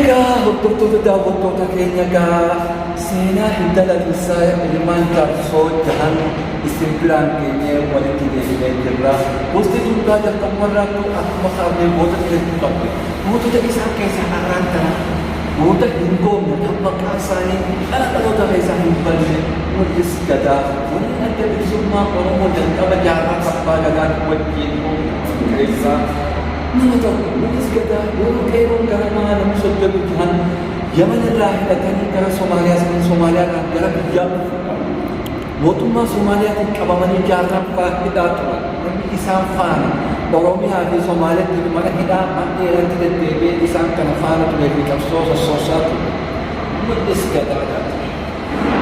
Egaa hordoftoota daawwattoota keenya seenaa hindala isaa ilmaan jaarsoo jahan isin biraan geenyee walitti deebinee jirra. Gosti duugaa jalqabumarraa akkuma kaafnee gootota hedduu qabdi. Gootota isaan keessaa har'aan kana goota hin goomne kan maqaan isaanii dhaloota keessaa hin banne Mul'is Gadaa waliin adda bilisummaa Oromoo jalqaba jaarraa abbaa Gadaa wajjin keessaa nama tokko Mul'is Gadaa yeroo qeeroon gara nama soddomii jahan Yaman irraa hidhatanii gara Somaaliyaa gara biyya mootummaa Somaaliyaatiin qabamanii jaarraa hidhaa turan. Namni isaan faana Oromiyaa fi Somaaliyaatti mana hidhaa dheeratti deddeebi'ee isaan kana faana turee fi qabsoo sossoosaa ture. Mul'is Gadaadha.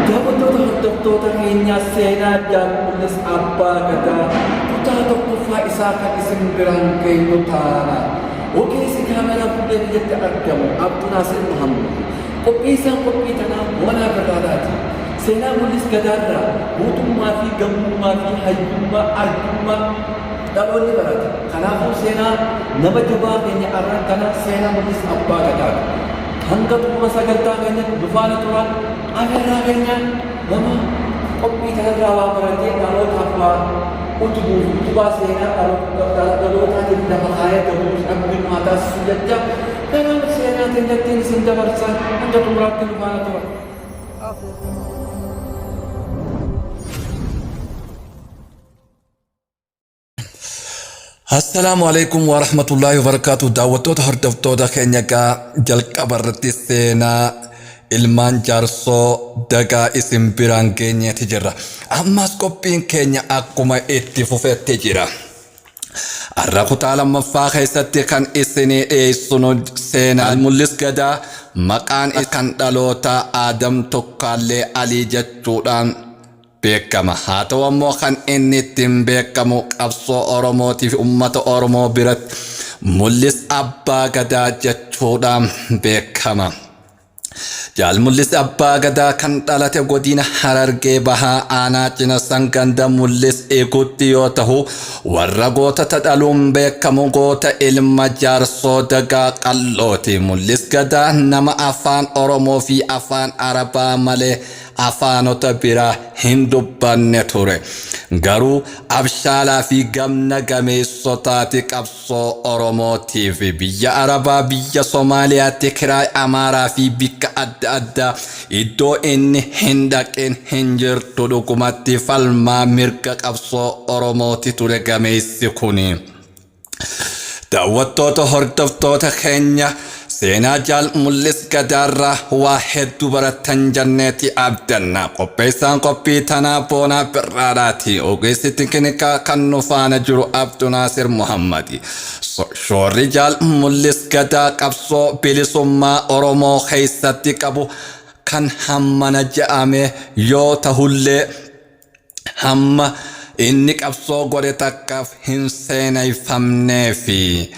Daawwattoota hordoftoota keenyaa seenaa Mul'is Abbaa Gadaa kutaa tokkoffaa isaa kan isin biraan geenyu taana. Ogeessi kaameraa fuudhee biyyatti argamu Abduu Naasir Muhammad. Qophii isaan qophii tanaa walaa gadaadhaati. Seenaa Mul'is Gadaarraa mootummaa fi gammummaa fi hayyummaa arjummaa dhaloonni barata. Kanaafuu seenaa nama jabaa keenya arraan kana seenaa Mul'is Abbaa Gadaadha. Hanga xumura sagantaa keenyatti dhufaana turan afeerraa keenya nama qophii kanarraa waa baratee dhalootaaf waa utubaa seenaa dhalootaatiif lafa kaayee gahuus dhabbiin haa taasisu jecha gara seenaa keenyatti isin dabarsan hanga xumuraatti dhufaana turan. Assalamu alaikum wa rahmatullahi wa barakatuh. Daawwattoota hordoftoota keenya jalqaba irratti seenaa ilmaan jaarsoo dagaa isin biraan geenyeeti jirra. Ammas qophiin keenya akkuma itti fufetti jira. Har'a kutaa lammaffaa keessatti kan isinii dhiyeessinu seenaa Mul'is Gadaa maqaan kan dhaloota Aadam Tokkaallee Alii jechuudhaan beekama. Haa ta'u ammoo kan inni ittiin beekamu qabsoo Oromootiif uummata Oromoo biratti Mul'is Abbaa Gadaa jechuudhaan beekama. Mul'is Abbaa Gadaa kan dhalate godina Harargee Bahaa Aanaa Cinasan ganda Mul'is Eeguutti yoo ta'u warra gootota dhaluun beekamu goota ilma jaarsoo dagaa qal'ooti. Mul'is Gadaa nama afaan Oromoo fi afaan Arabaa malee afaanota biraa hin dubbanne ture. Garuu abshaalaa fi gamna gameessotaati qabsoo Oromootiif biyya Arabaa biyya Somaaliyaatti Kiraay Amaaraa fi bikka adda addaa iddoo inni hin dhaqin hin jirtu dhugumatti falmaa mirga qabsoo Oromooti ture gameessi kuni. Daawwattoota hordoftoota keenya seenaa Mul'is Gadaarraa waa hedduu baratan jenneeti abdanna. Qopheessaan qophii tanaa Boonaa Birraadhaati. Ogeessi tiknikaa kan nu faana jiru Abduu Naasir Muhammadi. Shoorri Mul'is Gadaa qabsoo bilisummaa Oromoo keessatti qabu kan hammana je'ame yoo ta'ullee hamma inni qabsoo godhe takkaaf hin seeneeffamneefi.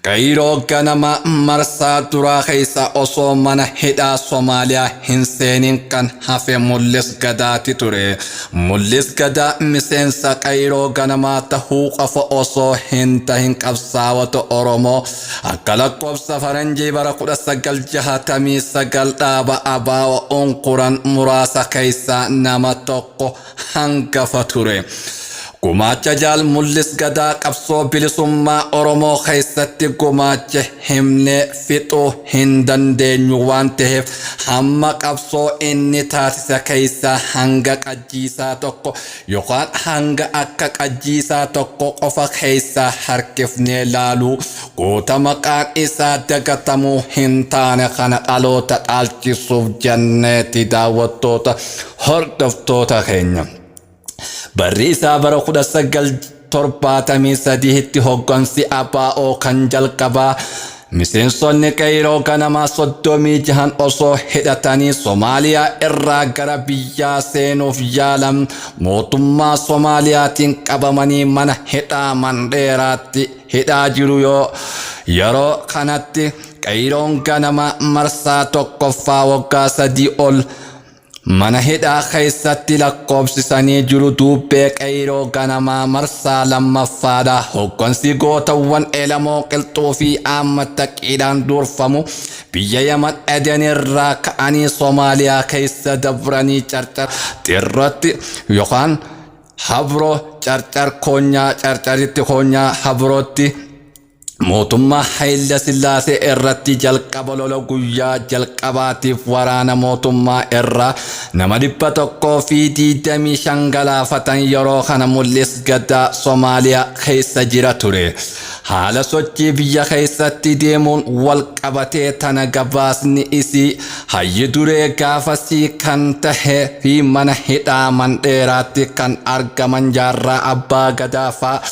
Kairoo ganama marsaa duraa keessa osoo mana hidhaa Somaaliyaa hin seenin kan hafe Mul'is Gadaati ture. Mul'is Gadaa miseensa Kairoo ganamaa tahuu qofa osoo hin tahin qabsaa'ota Oromoo akka lakkoofsa faranjii bara 1969 dhaaba ABO unquran muraasa keessaa nama tokko hangafa ture. Gumaacha Mul'is Gadaa qabsoo bilisummaa Oromoo keessatti gumaacha himnee fixuu hin dandeenyu waan ta'eef hamma qabsoo inni taasisa keessaa hanga qajjiisaa tokko yookaan hanga akka qajjiisaa tokko qofa keessaa harkifnee laaluu goota maqaan isaa dagatamuu hin taane kana dhaloota dhaalchisuuf jenneeti daawwattoota hordoftoota keenya. Barri isaa bara 1973tti hoggansi ABO kan jalqabaa miseensonni Kairoo ganamaa 36 osoo hidhatanii Somaaliyaa irraa gara biyyaa seenuuf yaalan mootummaa Soomaaliyaatiin qabamanii mana hidhaa Mandheeraatti hidhaa jiru yeroo kanatti Kairoon ganamaa marsaa tokkoffaa waggaa 3 ol mana hidhaa keessatti lakkoofsisanii jiru dubbee qayroo ganamaa marsaa lammaffaadha. Hoggansi gootawwan Elamoo Qilxuu fi Ahmad Taqiidhaan durfamu biyya Yaman Aden irraa ka'anii Soomaaliyaa keessa dabranii carcar xirratti yookaan Habroo carcar koonyaa carcaritti koonyaa Habrootti mootummaa Haayile Sillaasee irratti jalqaba lola guyyaa jalqabaatiif waraana mootummaa irraa nama 125 galaafatan yeroo kana Mul'is Gadaa Soomaaliyaa keessa jira ture. Haala sochii biyya keessatti deemuun wal qabatee tana gabaasni isii hayyi duree gaafasii kan tahe fi mana hidhaa Mandheeraatti kan argaman Jaarraa Abbaa Gadaa fa'aa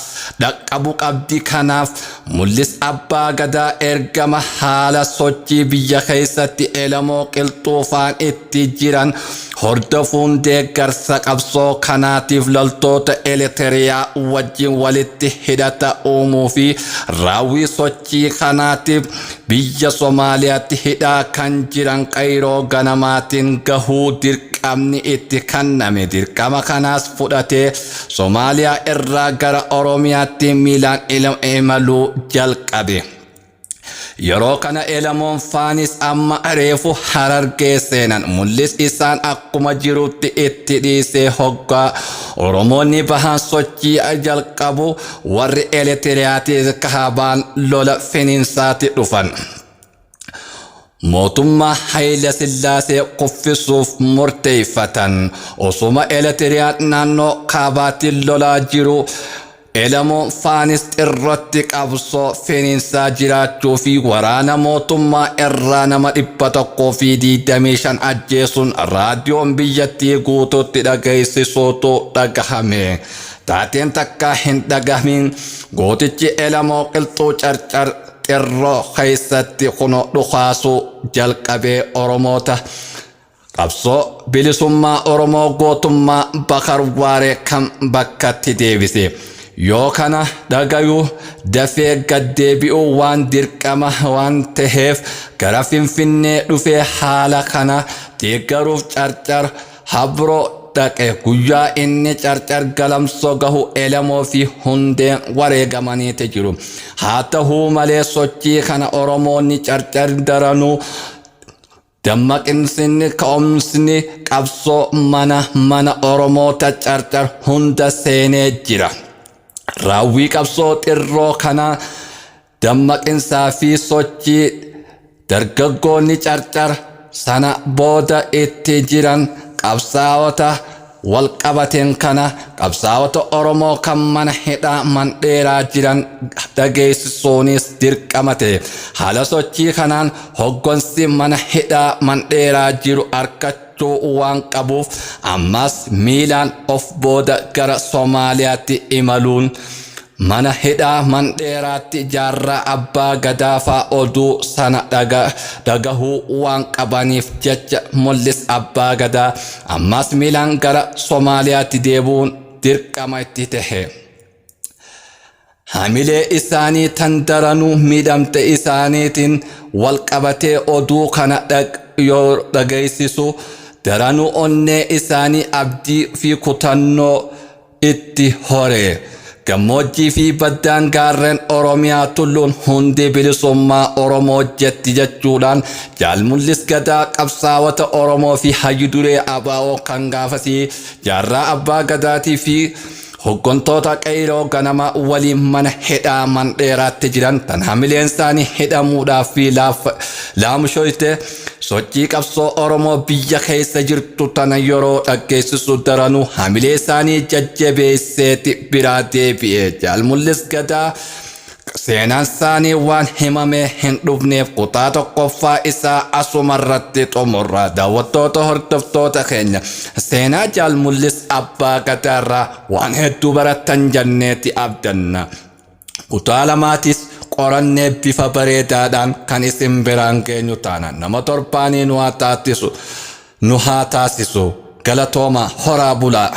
dhaqqabu qabdi. Kanaaf Mul'is Abbaa Gadaa ergama haala sochii biyya keessatti Elamoo Qilxuu fa'aan itti jiran hordofuun deeggarsa qabsoo kanaatiif loltoota Eleteriyaa wajjin walitti hidhata uumuu fi raawwii sochii kanaatiif biyya Soomaaliyaatti hidhaa kan jiran qayroo ganamaatiin gahuu dirqamni itti kenname. Dirqama kanaas fudhatee Soomaaliyaa irraa gara Oromiyaatti miilaan imaluu jalqabe. Yeroo kana Elamoon faanis amma reefu Harargee seenan. Mul'is isaan akkuma jirutti itti dhiisee hoggaa Oromoonni bahan sochii jalqabu warri Eletiriyaatii kaabaan lola finiinsaatti dhufan. Mootummaa Haayile Sillaasee kuffisuuf murteeffatan. Osuma Eletiriyaan naannoo kaabaatti lolaa jiru Elamoo faanis xirratti qabsoo finiinsaa jiraachuu fi waraana mootummaa irraa nama 125 ajjeesuun raadiyoon biyyattii guutuutti dhageessisuutu dhagahame. Taateen takka hin dhagahamin gootichi Elamoo Qilxuu carcar xirroo keessatti kunoo dhukaasuu jalqabee Oromoota qabsoo bilisummaa Oromoo gootummaa Bakar Waaree kan bakkatti deebise. Yoo kana dhagayuu dafee gaddeebi'uu waan dirqama waan taheef gara Finfinnee dhufee haala kana deeggaruuf carcar Habroo dhaqe. Guyyaa inni carcar galamsoo gahu Elamoo fi hundeen wareegamaniiti jiru. Haa ta'uu malee sochii kana Oromoonni carcar daranuu dammaqinsinni ka'umsni qabsoo mana Oromoota carcar hunda seenee jira. Raawwii qabsoo xirroo kana dammaqinsaa fi sochii dargaggoonni carcar sana booda itti jiran qabsaa'ota wal qabateen kana qabsaa'ota Oromoo kan mana hidhaa Mandheeraa jiran dhageessisuunis dirqamate. Haala sochii kanaan hoggansi mana hidhaa Mandheeraa jiru harkachuu waan qabuuf ammas miilaan of booda gara Soomaaliyaatti imaluun mana hidhaa Mandheeraatti Jaarraa Abbaa Gadaa fa'aa oduu sana dhagahuu waan qabaniif jecha Mul'is Abbaa Gadaa ammas miilaan gara Soomaaliyaatti deebuun dirqama itti tahe. Hamilee isaanii tan daranuu miidhamte isaaniitiin wal qabatee oduu kana yoo dhageessisu daranuu onnee isaanii abdii fi kutannoo itti hore. Gammoojjii fi baddaan gaarreen Oromiyaa tulluun hundi bilisummaa Oromoo jetti jechuudhaan Jaal Mul'is Gadaa qabsaa'ota Oromoo fi hayyu duree ABO kan gaafasii Jaarraa Abbaa Gadaatii fi hoggantoota qayroo ganama waliin mana hidhaa Mandheeraatti jiran tan hamileen isaanii hidhamuudhaaf fi laamushoyte sochii qabsoo Oromoo biyya keessa jirtu tana yeroo dhageessisu daranuu hamilee isaanii jajjabeesseeti biraa deebi'e. Jaal Mul'is Gadaa seenaan isaanii waan himamee hin dhufneef kutaa tokkoffaa isaa asumarratti xumurra. Daawwattoota hordoftoota keenya seenaa Jaal Mul'is Abbaa Gadaarraa waan hedduu barattan jenneeti abdanna. Kutaa lamaatis qorannee bifa bareedaadhaan kan isin biraan geenyu taana. Nama torbaanii nu haa taasisu galatooma horaa bulaa.